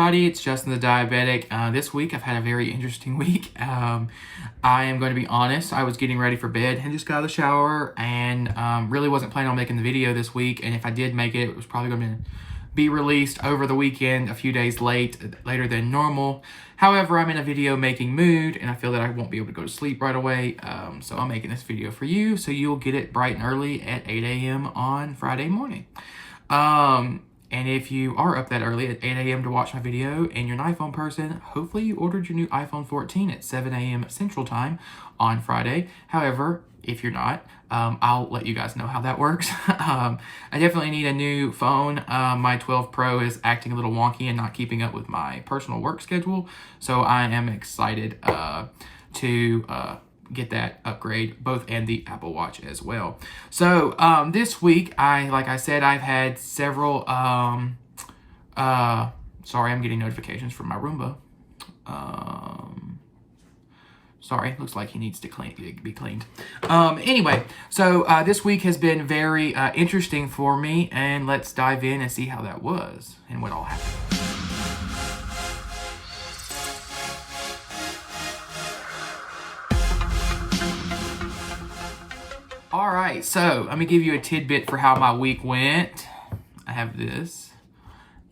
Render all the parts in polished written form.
Everybody, it's Justin the Diabetic. This week I've had a very interesting week. I am going to be honest, I was getting ready for bed and just got out of the shower and really wasn't planning on making the video this week, and if I did make it, it was probably going to be released over the weekend, a few days later than normal. However, I'm in a video making mood and I feel that I won't be able to go to sleep right away, so I'm making this video for you so you'll get it bright and early at 8 a.m. on Friday morning. And if you are up that early at 8 a.m. to watch my video and you're an iPhone person, hopefully you ordered your new iPhone 14 at 7 a.m. Central Time on Friday. However, if you're not, I'll let you guys know how that works. I definitely need a new phone. My 12 Pro is acting a little wonky and not keeping up with my personal work schedule. So I am excited to get that upgrade, both and the Apple Watch as well. So this week, like I said, I've had several sorry, I'm getting notifications from my Roomba. Sorry, looks like he needs to be cleaned. Anyway, so this week has been very interesting for me, and let's dive in and see how that was and what all happened. All right, so let me give you a tidbit for how my week went. I have this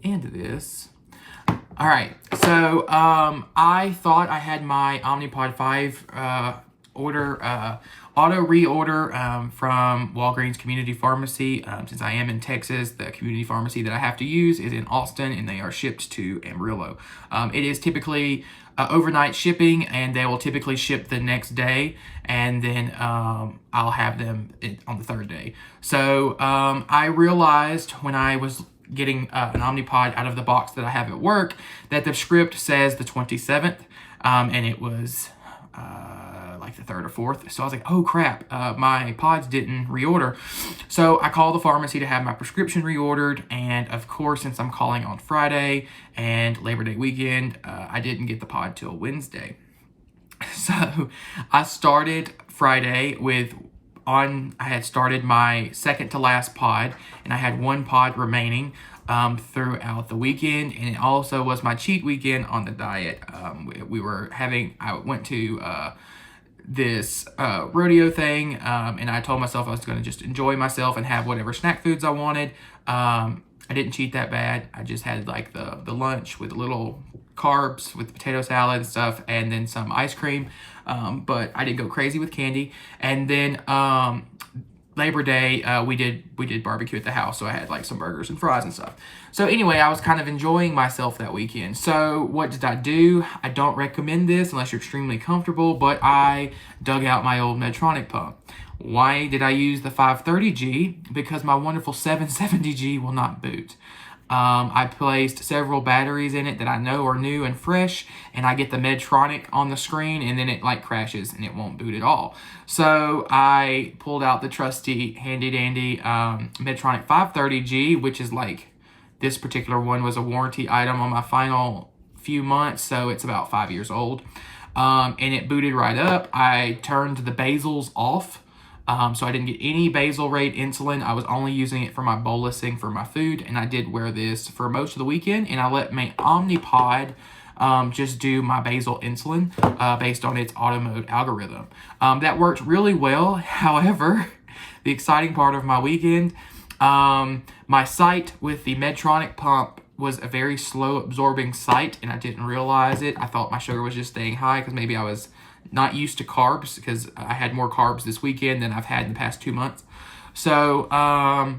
and this. All right, so I thought I had my Omnipod 5 auto reorder from Walgreens Community Pharmacy. Since I am in Texas, the community pharmacy that I have to use is in Austin, and they are shipped to Amarillo. It is typically overnight shipping, and they will typically ship the next day, and then I'll have them on the third day. So I realized when I was getting an Omnipod out of the box that I have at work that the script says the 27th, and it was like the 3rd or 4th. So I was like, oh crap, my pods didn't reorder. So I called the pharmacy to have my prescription reordered, and of course, since I'm calling on Friday and Labor Day weekend, I didn't get the pod till Wednesday. So I started Friday I had started my second to last pod, and I had one pod remaining throughout the weekend, and it also was my cheat weekend on the diet. I went to this rodeo thing, and I told myself I was going to just enjoy myself and have whatever snack foods I wanted. I didn't cheat that bad. I just had like the lunch with a little carbs with potato salad and stuff, and then some ice cream, but I didn't go crazy with candy. And then Labor Day, we did barbecue at the house, so I had like some burgers and fries and stuff. So anyway, I was kind of enjoying myself that weekend. So what did I do? I don't recommend this unless you're extremely comfortable, but I dug out my old Medtronic pump. Why did I use the 530G? Because my wonderful 770G will not boot. I placed several batteries in it that I know are new and fresh, and I get the Medtronic on the screen, and then it like crashes and it won't boot at all. So I pulled out the trusty handy dandy Medtronic 530G, which is like, this particular one was a warranty item on my final few months, so it's about 5 years old. And it booted right up. I turned the basals off. So I didn't get any basal rate insulin. I was only using it for my bolusing for my food, and I did wear this for most of the weekend, and I let my Omnipod just do my basal insulin based on its auto mode algorithm. That worked really well. However, the exciting part of my weekend, my site with the Medtronic pump was a very slow absorbing site, and I didn't realize it. I thought my sugar was just staying high because maybe I was not used to carbs, because I had more carbs this weekend than I've had in the past 2 months. So I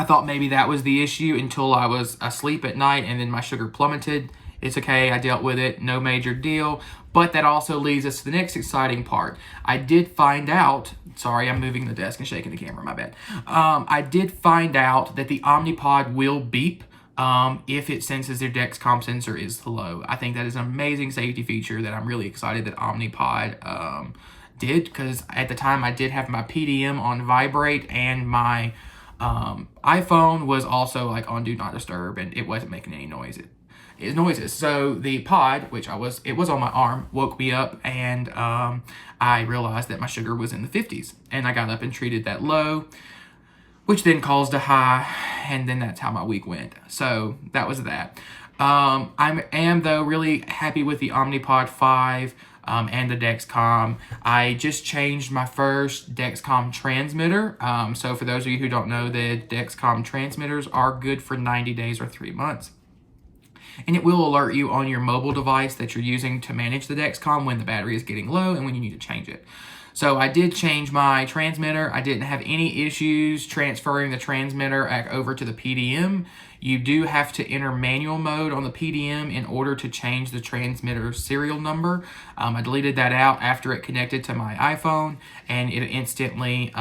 thought maybe that was the issue until I was asleep at night, and then my sugar plummeted. It's okay, I dealt with it, no major deal. But that also leads us to the next exciting part. I did find out, sorry, I'm moving the desk and shaking the camera, my bad. I did find out that the Omnipod will beep if it senses their Dexcom sensor is low. I think that is an amazing safety feature that I'm really excited that Omnipod did, because at the time I did have my PDM on vibrate, and my iPhone was also like on do not disturb, and it wasn't making any noises. So the pod, it was on my arm, woke me up, and I realized that my sugar was in the 50s, and I got up and treated that low, which then caused a high, and then that's how my week went. So that was that. I am, though, really happy with the Omnipod 5 and the Dexcom. I just changed my first Dexcom transmitter. So for those of you who don't know, the Dexcom transmitters are good for 90 days or 3 months. And it will alert you on your mobile device that you're using to manage the Dexcom when the battery is getting low and when you need to change it. So I did change my transmitter. I didn't have any issues transferring the transmitter back over to the PDM. You do have to enter manual mode on the PDM in order to change the transmitter serial number. I deleted that out after it connected to my iPhone, and it instantly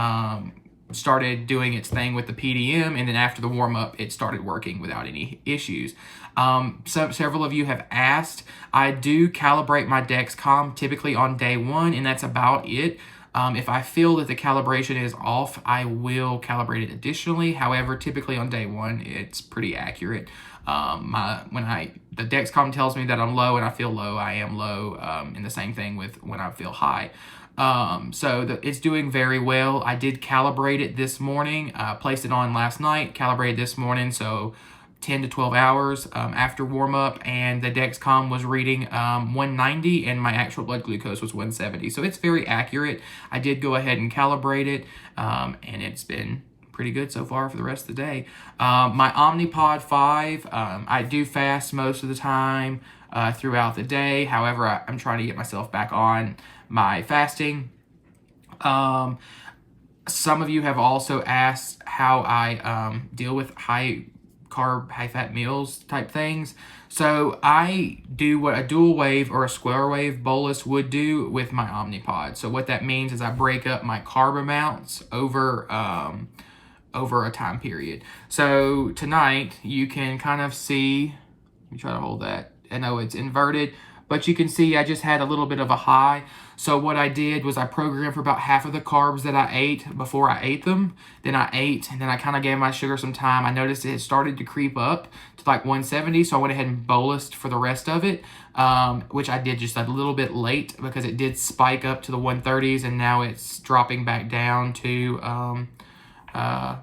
started doing its thing with the PDM, and then after the warm-up, it started working without any issues. So several of you have asked. I do calibrate my Dexcom typically on day 1, and that's about it. If I feel that the calibration is off, I will calibrate it additionally. However, typically on day 1, it's pretty accurate. The Dexcom tells me that I'm low and I feel low, I am low, and the same thing with when I feel high. It's doing very well. I did calibrate it this morning, placed it on last night, calibrated this morning, so 10 to 12 hours after warm-up, and the Dexcom was reading 190, and my actual blood glucose was 170. So it's very accurate. I did go ahead and calibrate it, and it's been pretty good so far for the rest of the day. My Omnipod 5, I do fast most of the time throughout the day. However, I'm trying to get myself back on my fasting. Some of you have also asked how I deal with high carb, high fat meals type things. So I do what a dual wave or a square wave bolus would do with my Omnipod. So what that means is I break up my carb amounts over a time period. So tonight you can kind of see, let me try to hold that. I know it's inverted, but you can see I just had a little bit of a high. So what I did was I programmed for about half of the carbs that I ate before I ate them. Then I ate, and then I kind of gave my sugar some time. I noticed it had started to creep up to like 170, so I went ahead and bolused for the rest of it, which I did just a little bit late because it did spike up to the 130s, and now it's dropping back down to, I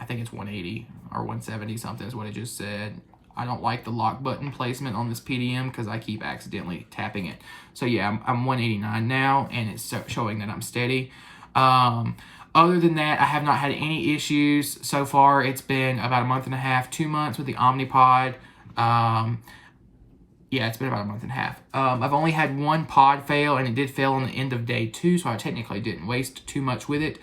think it's 180 or 170 something is what it just said. I don't like the lock button placement on this PDM because I keep accidentally tapping it. So yeah, I'm 189 now, and it's showing that I'm steady. Other than that, I have not had any issues so far. It's been about a month and a half, 2 months with the Omnipod. Yeah, it's been about a month and a half. I've only had one pod fail, and it did fail on the end of day 2, so I technically didn't waste too much with it.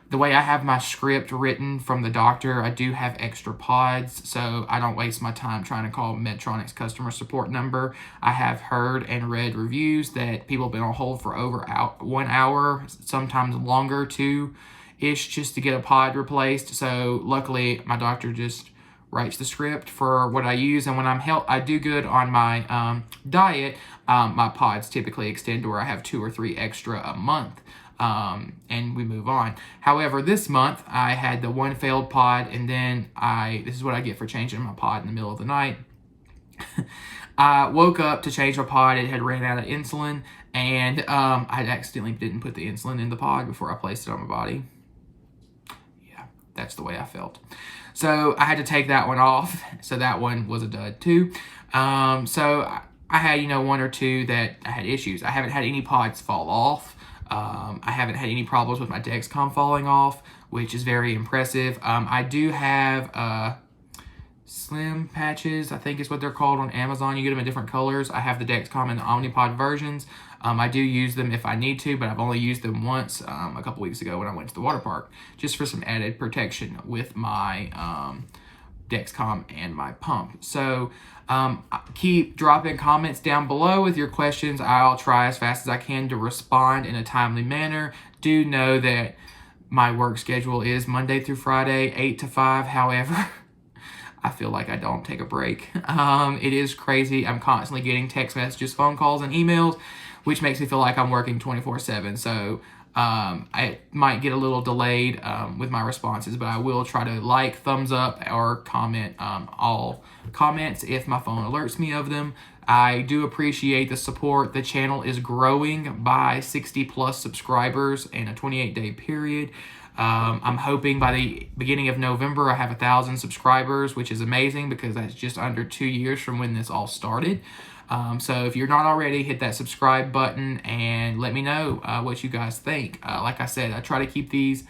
The way I have my script written from the doctor, I do have extra pods, so I don't waste my time trying to call Medtronic's customer support number. I have heard and read reviews that people have been on hold for over 1 hour, sometimes longer too-ish, just to get a pod replaced. So luckily, my doctor just writes the script for what I use, and when I do good on my diet, my pods typically extend to where I have 2 or 3 extra a month. And we move on. However, this month I had the one failed pod, and then this is what I get for changing my pod in the middle of the night. I woke up to change my pod. It had ran out of insulin, and I accidentally didn't put the insulin in the pod before I placed it on my body. Yeah, that's the way I felt. So I had to take that one off. So that one was a dud too. So I had, 1 or 2 that I had issues. I haven't had any pods fall off. I haven't had any problems with my Dexcom falling off, which is very impressive. I do have slim patches, I think is what they're called on Amazon. You get them in different colors. I have the Dexcom and the Omnipod versions. I do use them if I need to, but I've only used them once a couple weeks ago when I went to the water park, just for some added protection with my Dexcom and my pump. So keep dropping comments down below with your questions. I'll try as fast as I can to respond in a timely manner. Do know that my work schedule is Monday through Friday, 8 to 5. However, I feel like I don't take a break. It is crazy. I'm constantly getting text messages, phone calls, and emails, which makes me feel like I'm working 24/7. So I might get a little delayed with my responses, but I will try to like, thumbs up, or comment all comments if my phone alerts me of them. I do appreciate the support. The channel is growing by 60 plus subscribers in a 28-day period. I'm hoping by the beginning of November I have 1,000 subscribers, which is amazing because that's just under 2 years from when this all started. So if you're not already, hit that subscribe button and let me know what you guys think. Like I said, I try to keep these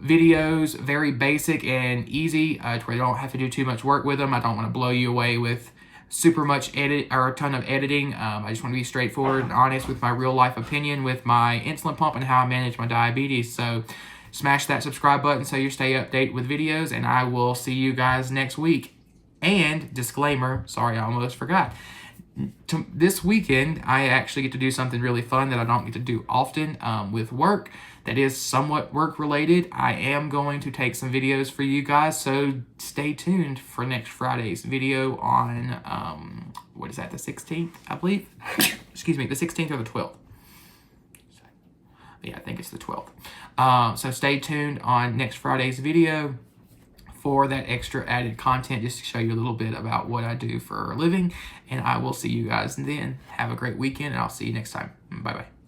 videos very basic and easy to where you don't have to do too much work with them. I don't want to blow you away with super much edit or a ton of editing. I just want to be straightforward and honest with my real life opinion with my insulin pump and how I manage my diabetes. So smash that subscribe button so you stay updated with videos, and I will see you guys next week. And disclaimer, sorry, I almost forgot. This weekend, I actually get to do something really fun that I don't get to do often with work that is somewhat work related. I am going to take some videos for you guys, so stay tuned for next Friday's video on, what is that, the 16th, I believe? Excuse me, the 16th or the 12th. Yeah, I think it's the 12th. So stay tuned on next Friday's video for that extra added content, just to show you a little bit about what I do for a living. And I will see you guys then. Have a great weekend, and I'll see you next time. Bye-bye.